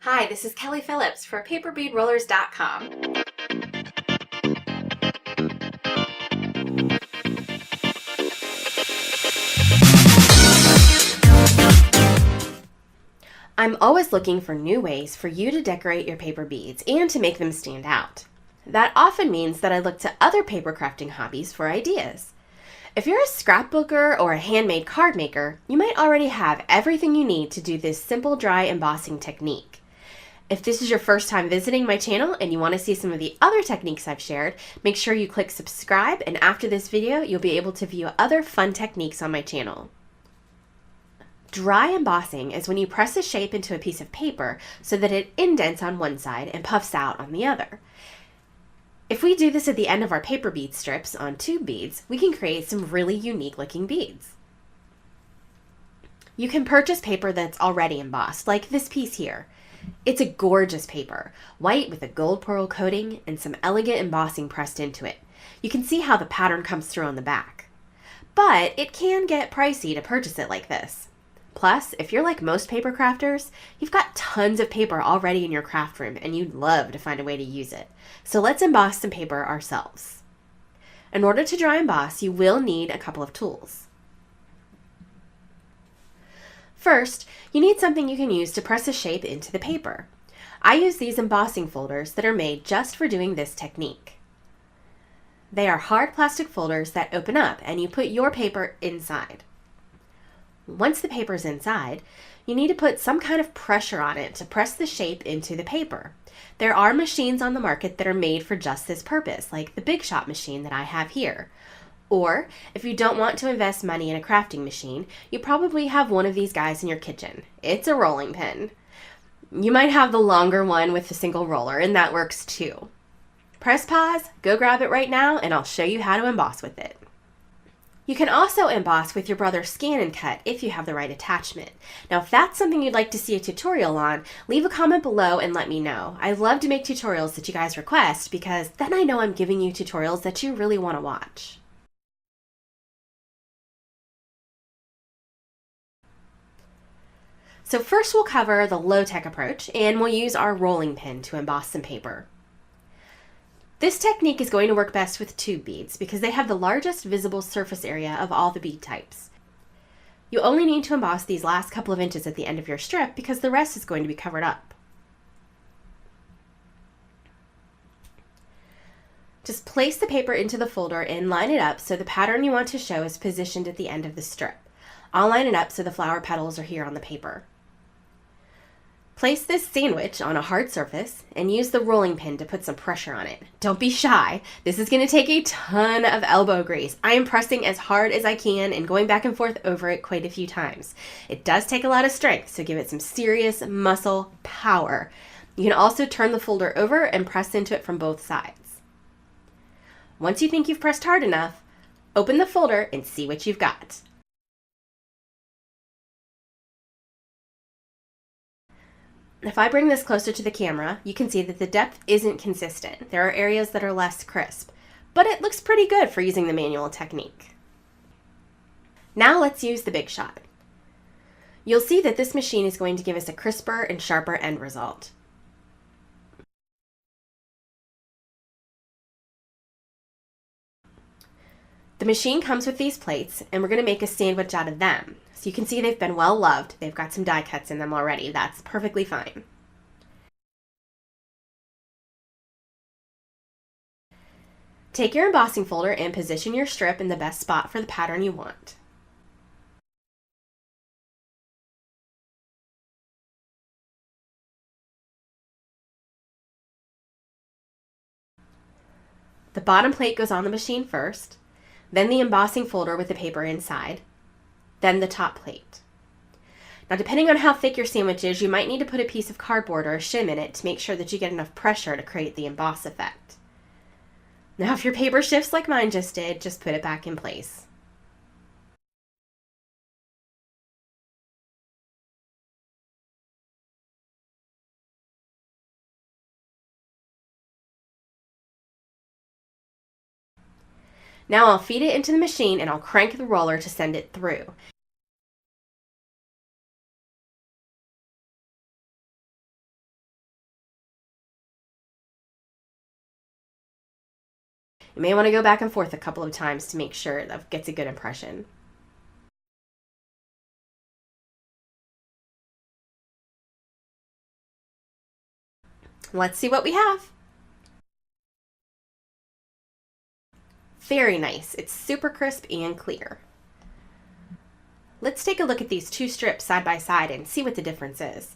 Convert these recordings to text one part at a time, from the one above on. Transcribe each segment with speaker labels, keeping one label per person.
Speaker 1: Hi, this is Kelly Phillips for paperbeadrollers.com. I'm always looking for new ways for you to decorate your paper beads and to make them stand out. That often means that I look to other paper crafting hobbies for ideas. If you're a scrapbooker or a handmade card maker, you might already have everything you need to do this simple dry embossing technique. If this is your first time visiting my channel and you want to see some of the other techniques I've shared, make sure you click subscribe, and after this video, you'll be able to view other fun techniques on my channel. Dry embossing is when you press a shape into a piece of paper so that it indents on one side and puffs out on the other. If we do this at the end of our paper bead strips on tube beads, we can create some really unique looking beads. You can purchase paper that's already embossed, like this piece here. It's a gorgeous paper, white with a gold pearl coating and some elegant embossing pressed into it. You can see how the pattern comes through on the back. But it can get pricey to purchase it like this. Plus, if you're like most paper crafters, you've got tons of paper already in your craft room and you'd love to find a way to use it. So let's emboss some paper ourselves. In order to dry emboss, you will need a couple of tools. First, you need something you can use to press a shape into the paper. I use these embossing folders that are made just for doing this technique. They are hard plastic folders that open up and you put your paper inside. Once the paper is inside, you need to put some kind of pressure on it to press the shape into the paper. There are machines on the market that are made for just this purpose, like the Big Shot machine that I have here. Or, if you don't want to invest money in a crafting machine, you probably have one of these guys in your kitchen. It's a rolling pin. You might have the longer one with the single roller, and that works too. Press pause, go grab it right now, and I'll show you how to emboss with it. You can also emboss with your brother's Scan and Cut if you have the right attachment. Now, if that's something you'd like to see a tutorial on, leave a comment below and let me know. I love to make tutorials that you guys request because then I know I'm giving you tutorials that you really want to watch. So first we'll cover the low-tech approach, and we'll use our rolling pin to emboss some paper. This technique is going to work best with tube beads because they have the largest visible surface area of all the bead types. You only need to emboss these last couple of inches at the end of your strip because the rest is going to be covered up. Just place the paper into the folder and line it up so the pattern you want to show is positioned at the end of the strip. I'll line it up so the flower petals are here on the paper. Place this sandwich on a hard surface and use the rolling pin to put some pressure on it. Don't be shy. This is going to take a ton of elbow grease. I am pressing as hard as I can and going back and forth over it quite a few times. It does take a lot of strength, so give it some serious muscle power. You can also turn the folder over and press into it from both sides. Once you think you've pressed hard enough, open the folder and see what you've got. If I bring this closer to the camera, you can see that the depth isn't consistent. There are areas that are less crisp, but it looks pretty good for using the manual technique. Now let's use the Big Shot. You'll see that this machine is going to give us a crisper and sharper end result. The machine comes with these plates, and we're going to make a sandwich out of them. So you can see they've been well loved. They've got some die cuts in them already. That's perfectly fine. Take your embossing folder and position your strip in the best spot for the pattern you want. The bottom plate goes on the machine first, then the embossing folder with the paper inside, then the top plate. Now, depending on how thick your sandwich is, you might need to put a piece of cardboard or a shim in it to make sure that you get enough pressure to create the emboss effect. Now, if your paper shifts like mine just did, just put it back in place. Now I'll feed it into the machine and I'll crank the roller to send it through. You may want to go back and forth a couple of times to make sure that gets a good impression. Let's see what we have. Very nice. It's super crisp and clear. Let's take a look at these two strips side by side and see what the difference is.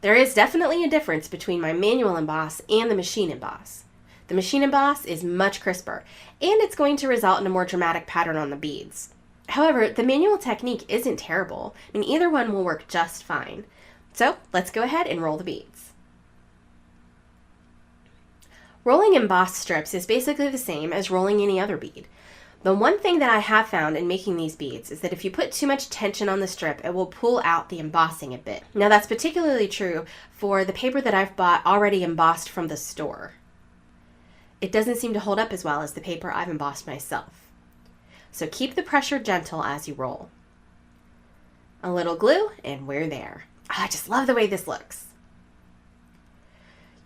Speaker 1: There is definitely a difference between my manual emboss and the machine emboss. The machine emboss is much crisper, and it's going to result in a more dramatic pattern on the beads. However, the manual technique isn't terrible, and either one will work just fine. So let's go ahead and roll the beads. Rolling embossed strips is basically the same as rolling any other bead. The one thing that I have found in making these beads is that if you put too much tension on the strip, it will pull out the embossing a bit. Now that's particularly true for the paper that I've bought already embossed from the store. It doesn't seem to hold up as well as the paper I've embossed myself. So keep the pressure gentle as you roll. A little glue and we're there. Oh, I just love the way this looks.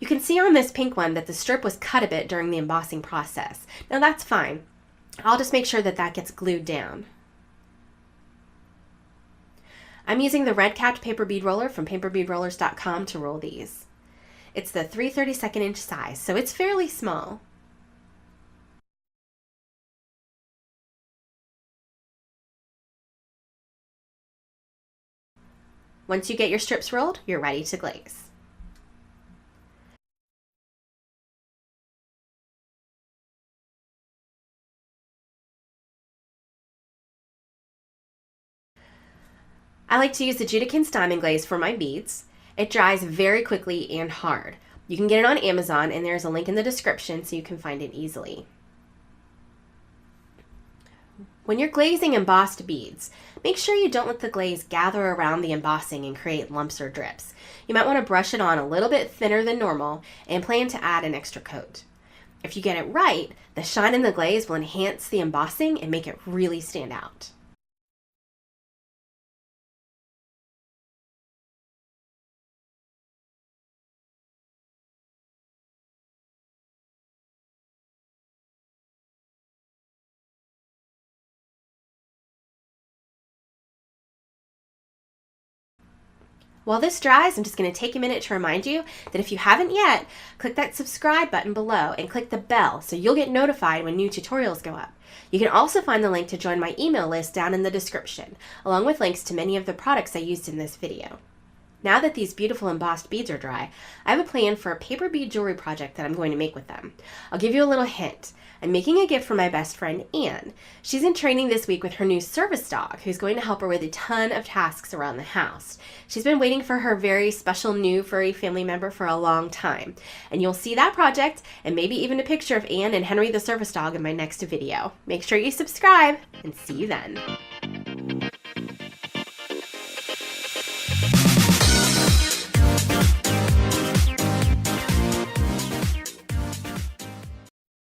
Speaker 1: You can see on this pink one that the strip was cut a bit during the embossing process. Now that's fine. I'll just make sure that that gets glued down. I'm using the red capped paper bead roller from paperbeadrollers.com to roll these. It's the 3/32 inch size, so it's fairly small. Once you get your strips rolled, you're ready to glaze. I like to use the Judikins diamond glaze for my beads. It dries very quickly and hard. You can get it on Amazon, and there's a link in the description so you can find it easily. When you're glazing embossed beads, make sure you don't let the glaze gather around the embossing and create lumps or drips. You might want to brush it on a little bit thinner than normal and plan to add an extra coat. If you get it right, the shine in the glaze will enhance the embossing and make it really stand out. While this dries, I'm just going to take a minute to remind you that if you haven't yet, click that subscribe button below and click the bell so you'll get notified when new tutorials go up. You can also find the link to join my email list down in the description, along with links to many of the products I used in this video. Now that these beautiful embossed beads are dry, I have a plan for a paper bead jewelry project that I'm going to make with them. I'll give you a little hint. I'm making a gift for my best friend, Anne. She's in training this week with her new service dog, who's going to help her with a ton of tasks around the house. She's been waiting for her very special new furry family member for a long time. And you'll see that project, and maybe even a picture of Anne and Henry the service dog in my next video. Make sure you subscribe, and see you then.